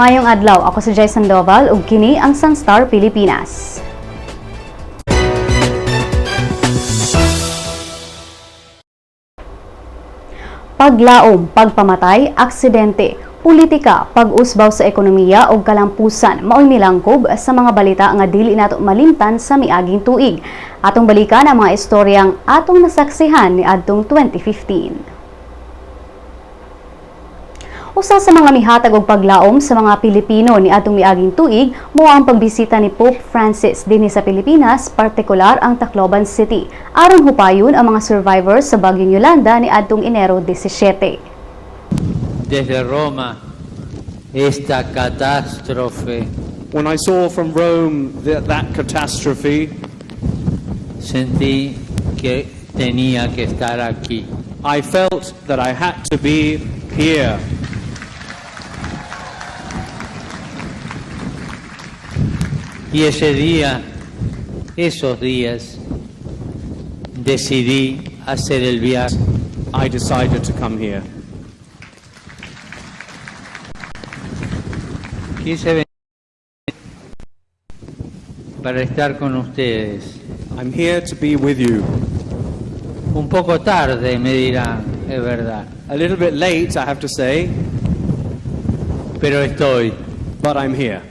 Mayong adlaw, ako si Jay Sandoval ug kini ang Sun.Star Pilipinas. Paglaom, pagpamatay, aksidente, politika, pag-usbaw sa ekonomiya ug kalampusan mao'y milangkob sa mga balita nga dili nato malimtan sa miaging tuig. Atong balikan ang mga istoryang atong nasaksihan ni adtong 2015. Usa sa mga mihatag og paglaom sa mga Pilipino ni adtong miaging tuig mao ang pagbisita ni Pope Francis dinhi sa Pilipinas, partikular ang Tacloban City, aron hupayon ang mga survivors sa bagyong Yearender ni adtong Enero 17. Desde Roma, esta catástrofe. When I saw from Rome that catastrophe, Sentí que tenía que estar aquí. I felt that I had to be here. Y ese día, esos días, decidí hacer el viaje. I decided to come here. Quise venir para estar con ustedes. I'm here to be with you. Un poco tarde, me dirán, es verdad. A little bit late, I have to say, Pero estoy. but I'm here.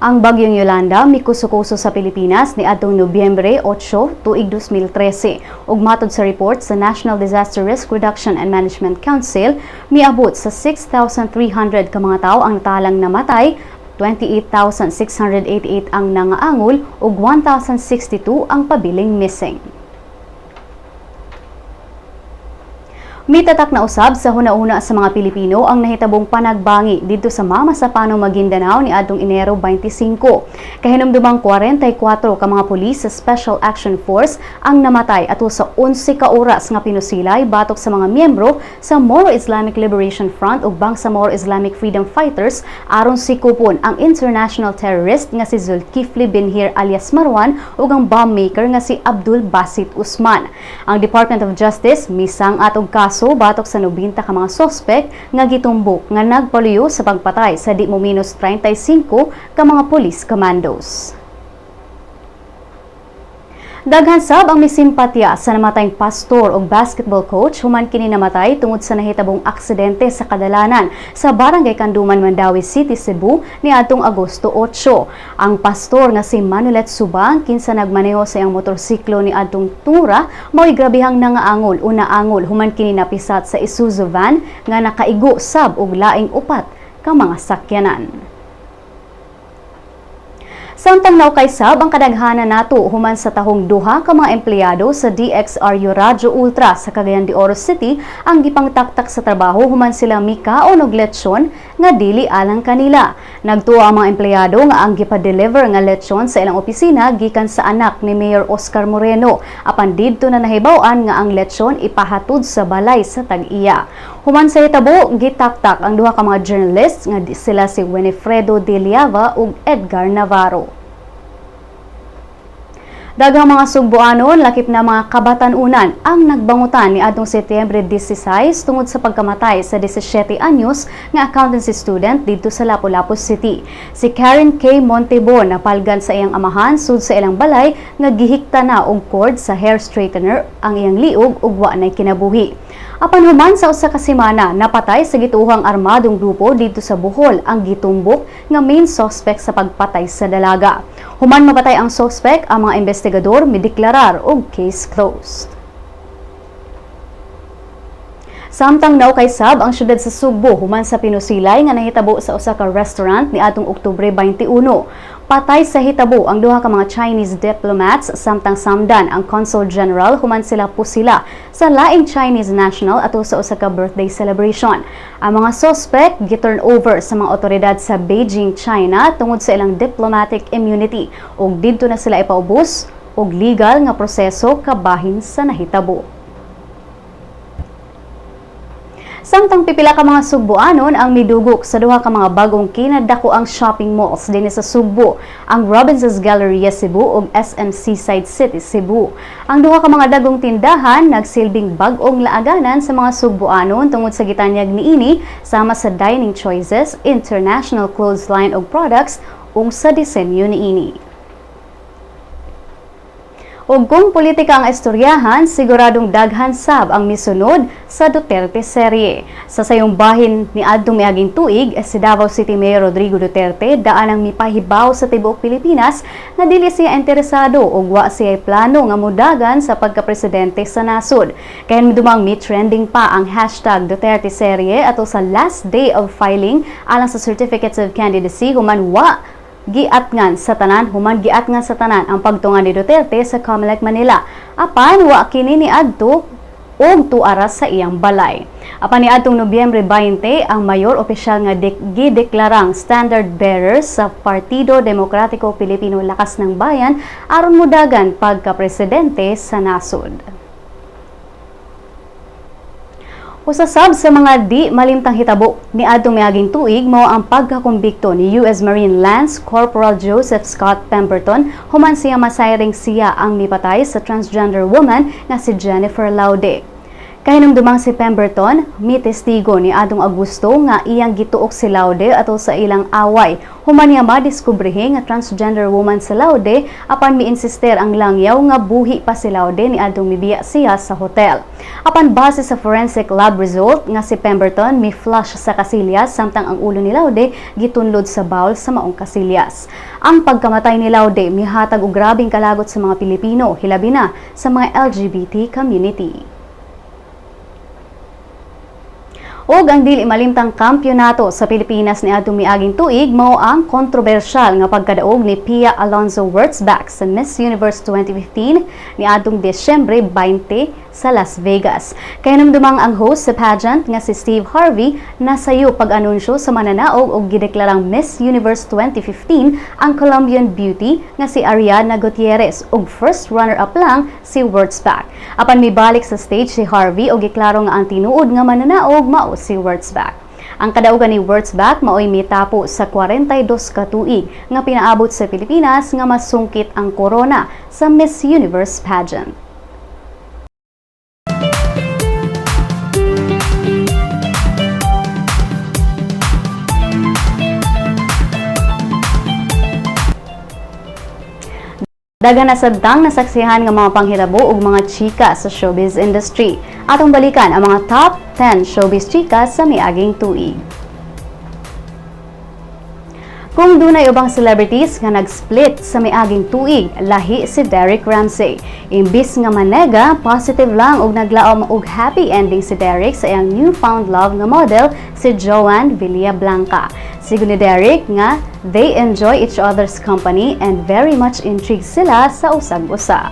Ang bagyong Yearender mikusukuso sa Pilipinas ni adtong Nobyembre 8, tuig 2013 ug matod sa report sa National Disaster Risk Reduction and Management Council, miabot sa 6,300 ka mga tawo ang natalang namatay, 28,688 ang nangaangol ug 1,062 ang pabiling missing. Mitatak na usab sa hunahuna sa mga Pilipino ang nahitabong panagbangi dito sa Mama sa Pano, Maguindanao ni adtong Enero 25. Kahinumdumang 44 ka mga pulis sa Special Action Force ang namatay ato sa 11 ka oras nga pinusilay batok sa mga miyembro sa Moro Islamic Liberation Front ug Bangsamoro Islamic Freedom Fighters aron sikupon ang international terrorist nga si Zulkifli Binhir alias Marwan ug ang bomb maker nga si Abdul Basit Usman. Ang Department of Justice misang atong kaso batok sa 90 ka mga sospek nga gitumbok nga nagpaluyo sa pagpatay sa di mo minus 35 ka mga police commandos. Daghang sab ang misimpatya sa namatayng pastor o basketball coach human kini namatay tungod sa nahitabong aksidente sa kadalanan sa Barangay Kanduman, Mandawi City, Cebu ni adtong Agosto 8. Ang pastor nga si Manulet Subang kinsa nagmaneho sa iyang motorsiklo ni adtong tungra mao'y grabihang nangaangol o naangol human kini napisat sa Isuzu van nga nakaigo sab og laing upat ka mga sakyanan. Samtang naukay sab ang kadaghanan nato human sa tahong duha ka mga empleyado sa DXRU Radio Ultra sa Cagayan de Oro City ang gipangtaktak sa trabaho human sila mikaon og lechon nga dili alang kanila. Nagtuo ang mga empleyado nga ang gipa-deliver nga lechon sa ilang opisina gikan sa anak ni Mayor Oscar Moreno apan didto na nahibaw-an nga ang lechon ipahatod sa balay sa Tag-iya. Human sa hitabo gitaktak ang duha ka mga journalists nga sila si Winifredo de Liava ug Edgar Navarro. Daghang mga Sugboanon, lakip na mga kabatanunan ang nagbangutan ni adtong Setyembre 16 tungod sa pagkamatay sa 17 anyos nga accountancy student dito sa Lapu-Lapu City. Si Karen K. Montebon napalgan sa iyang amahan sud sa ilang balay nga gihikta na og cord sa hair straightener ang iyang liog ug wa nay kinabuhi. Apan human sa usa ka semana, napatay sa gituohang armadong grupo dito sa Bohol ang gitumbok nga main suspect sa pagpatay sa dalaga. Human mapatay ang suspect, ang mga investigador mideklarar og case closed. Samtang naukay sab ang syudad sa Sugbo human sa pinusilay nga nahitabo sa usa ka restaurant ni atong Oktubre 21. Patay sa hitabo ang duha ka mga Chinese diplomats samtang samdan ang Consul General human sila pusila sa laing Chinese national ato sa usa ka birthday celebration. Ang mga suspect giturn over sa mga otoridad sa Beijing, China tungod sa ilang diplomatic immunity ug didto na sila ipaubos og legal nga proseso kabahin sa nahitabo. Samtang pipila ka mga Sugboanon ang midugok sa duha ka mga bagong kinadakuang shopping malls dinhi sa Sugbo, ang Robinsons Galleria Cebu ug SM Seaside City Cebu. Ang duha ka mga dagong tindahan nagsilbing bag-ong laaganan sa mga Sugboanon tungod sa gitanyag niini sama sa dining choices, international clothes line ug products ug sa disenyo niini. Ug kung politika ang istoryahan, siguradong daghan sab ang misunod sa Duterte serye. Sa sayong bahin ni adtong miaging tuig, si Davao City Mayor Rodrigo Duterte daan ang mipahibaw sa tibuok Pilipinas na dili siya interesado ug wa siya plano nga mudagan sa pagkapresidente sa nasod. Kaya dumang trending pa ang hashtag Duterte serye ato sa last day of filing alang sa certificates of candidacy human giatngan sa tanan ang pagtungan ni Duterte sa COMELEC Manila. Apan wa kini niadto og tuara sa iyang balay. Apan niadtong Nobyembre 20 ang mayor opisyal nga gideklarang standard bearer sa Partido Demokratiko Pilipino Lakas ng Bayan aron mudagan pagka-presidente sa nasod. Usasab sa mga di malimtang hitabo ni adtong miaging tuig mao ang pagkakumbikto ni US Marine Lance Corporal Joseph Scott Pemberton human siya masayring siya ang mipatay sa transgender woman nga si Jennifer Laude. Kahinumdumang si Pemberton, testigo ni adtong Agosto nga iyang gituok si Laude ato sa ilang away. Human niya madiskubrihi nga transgender woman sa Laude apan miinsister ang langyaw nga buhi pa si Laude ni adtong mibiya siya sa hotel. Apan base sa forensic lab result nga si Pemberton mi-flush sa kasilyas samtang ang ulo ni Laude gitunlod sa bowl sa maong kasilyas. Ang pagkamatay ni Laude mihatag og grabing kalagot sa mga Pilipino, hilabi na sa mga LGBT community. Og ang dili malimtang kampyonato sa Pilipinas ni adtong miaging tuig mao ang kontrobersyal nga pagkadaog ni Pia Alonzo Wurtzbach sa Miss Universe 2015 ni adtong Desyembre 20 sa Las Vegas. Kahinumdumang ang host sa pageant nga si Steve Harvey nasayo pag-anunsyo sa mananaog og gideklarang Miss Universe 2015 ang Colombian beauty nga si Ariana Gutierrez ug first runner-up lang si Wurtzbach. Apan mibalik sa stage si Harvey og giklaro nga ang tinuod nga mananaog mao si Wurtzbach. Ang kadaugan ni Wurtzbach maoy mitapo sa 42 ka tuig nga pinaabot sa Pilipinas nga masungkit ang korona sa Miss Universe pageant. Daghang nasadtang nasaksihan nga mga panghitabo ug mga chika sa showbiz industry. Atong balikan ang mga top 10 showbiz chika sa miaging tuig. Kung dunay ubang celebrities nga nag-split sa miaging tuig, lahi si Derek Ramsey. Imbis nga manega, positive lang ug naglaom og happy ending si Derek sa iyang newfound love nga model si Joanne Villablanca. Sigon ni Derek nga they enjoy each other's company and very much intrigued sila sa usag-usa.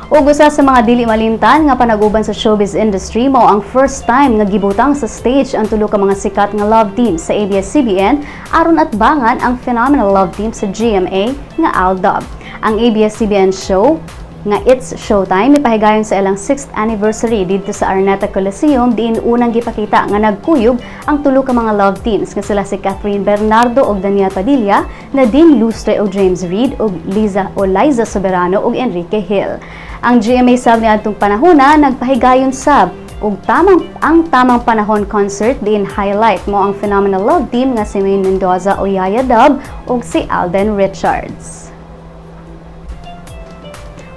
Ug usa sa mga dili malimtan nga panag-uban sa showbiz industry mao ang first time nga gibutang sa stage ang tulo ka mga sikat nga love team sa ABS-CBN aron atbangan ang phenomenal love team sa GMA nga Aldab. Ang ABS-CBN show nga It's Showtime ipahigayon sa ilang 6th anniversary dito sa Araneta Coliseum diin unang gipakita nga nagkuyog ang tulo ka mga love teams nga sila si Catherine Bernardo ug Daniel Padilla, Nadine Lustre ug James Reid ug Liza Soberano ug Enrique Hill. Ang GMA sab niadtong panahona nagpahigayon sab ug tamang panahon concert diin highlight mo ang phenomenal love team nga si Maine Mendoza o Yaya Dub ug si Alden Richards.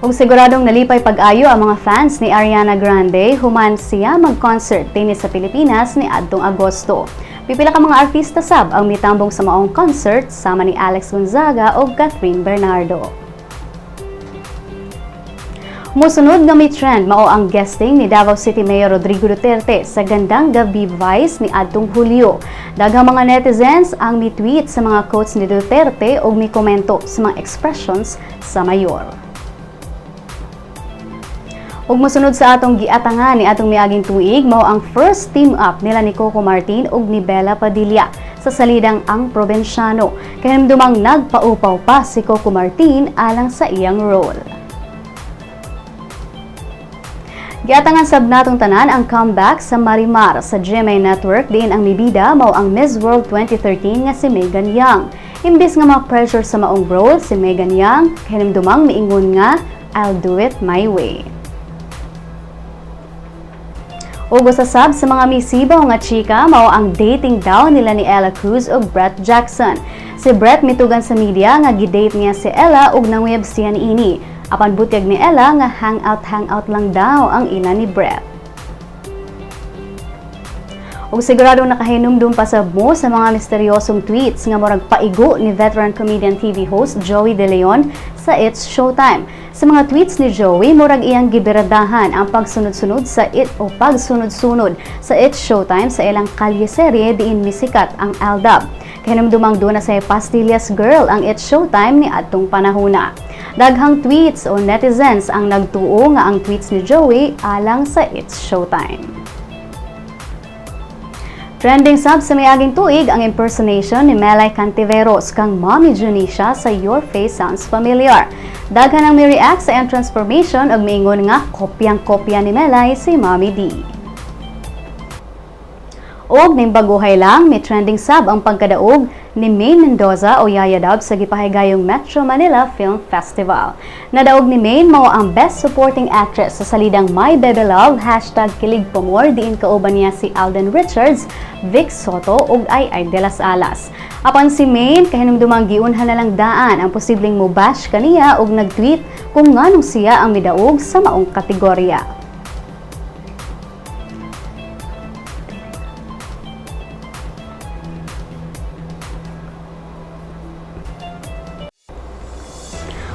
Ug siguradong nalipay pag-ayo ang mga fans ni Ariana Grande human siya mag-concert dinhi sa Pilipinas ni adtong Agosto. Pipila ka mga artista sab ang mitambong sa maong concert sama ni Alex Gonzaga ug Catherine Bernardo. Musunod nga may trend mao ang guesting ni Davao City Mayor Rodrigo Duterte sa Gandang Gabi Vice ni adtong Hulyo. Daghang mga netizens ang mi-tweet sa mga quotes ni Duterte ug mi-komento sa mga expressions sa mayor. Ug mosunod sa atong giatangan ni atong miaging tuig mao ang first team up nila ni Coco Martin ug ni Bella Padilla sa salidang Ang Probensyano. Kahinumdumang nagpaupaw pa si Coco Martin alang sa iyang role. Giatangan sab natong tanan ang comeback sa Marimar sa GMA Network diin ang mibida mao ang Miss World 2013 nga si Megan Young. Imbis nga ma-pressure sa maong role si Megan Young, hinumdumang miingon nga I'll do it my way. Ug usasab sa mga misibaw nga chika mao ang dating daw nila ni Ella Cruz ug Brett Jackson. Si Brett mitugan sa media nga gidate niya si Ella ug nangweb siya niini. Apan butyag ni Ella nga hangout lang daw ang ina ni Brett. Ug sigurado nakahinumdum pa sab mo sa mga misteryosong tweets nga murag paigo ni veteran comedian TV host Joey De Leon sa It's Showtime. Sa mga tweets ni Joey, murag iyang gibiradahan ang pagsunod-sunod sa pagsunod-sunod sa It's Showtime sa ilang kalye-serye diin misikat ang Aldab. Hinumdumang doon na sa Pastillas Girl ang It's Showtime ni atong panahona. Daghang tweets o netizens ang nagtuo nga ang tweets ni Joey alang sa It's Showtime. Trending sab sa miaging tuig ang impersonation ni Melay Cantiveros kang Mommy Junisha sa Your Face Sounds Familiar. Daghan ang mi-react sa iyang transformation ug miingon nga kopyang-kopya ni Melay si Mommy D. Og ning baguhay lang, may trending sab ang pagkadaog ni May Mendoza o Yaya Dub sa gipahigayong Metro Manila Film Festival. Nadaog ni May mao ang Best Supporting Actress sa salidang My Baby Love, #KiligPamor, diin kauban niya si Alden Richards, Vic Soto ug Ay de las Alas. Apan si May kahinumdumang giunhan na lang daan ang posibleng mubash kaniya ug nag-tweet kung nganong siya ang midaog sa maong kategorya.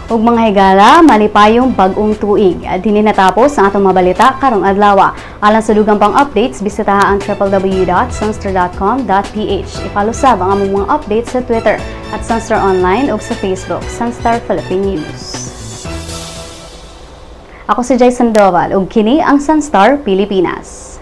Ug mga higala, malipayong bag-ong tuig. Dinhi natapos ang atong mga balita karong adlaw. Alang sa dugang pang updates, bisitaha ang www.sun.star.com.ph. I-follow sab ang among mga updates sa Twitter at Sun.Star Online ug sa Facebook, Sun.Star Philippine News. Ako si Jay Sandoval ug kini ang Sun.Star Pilipinas.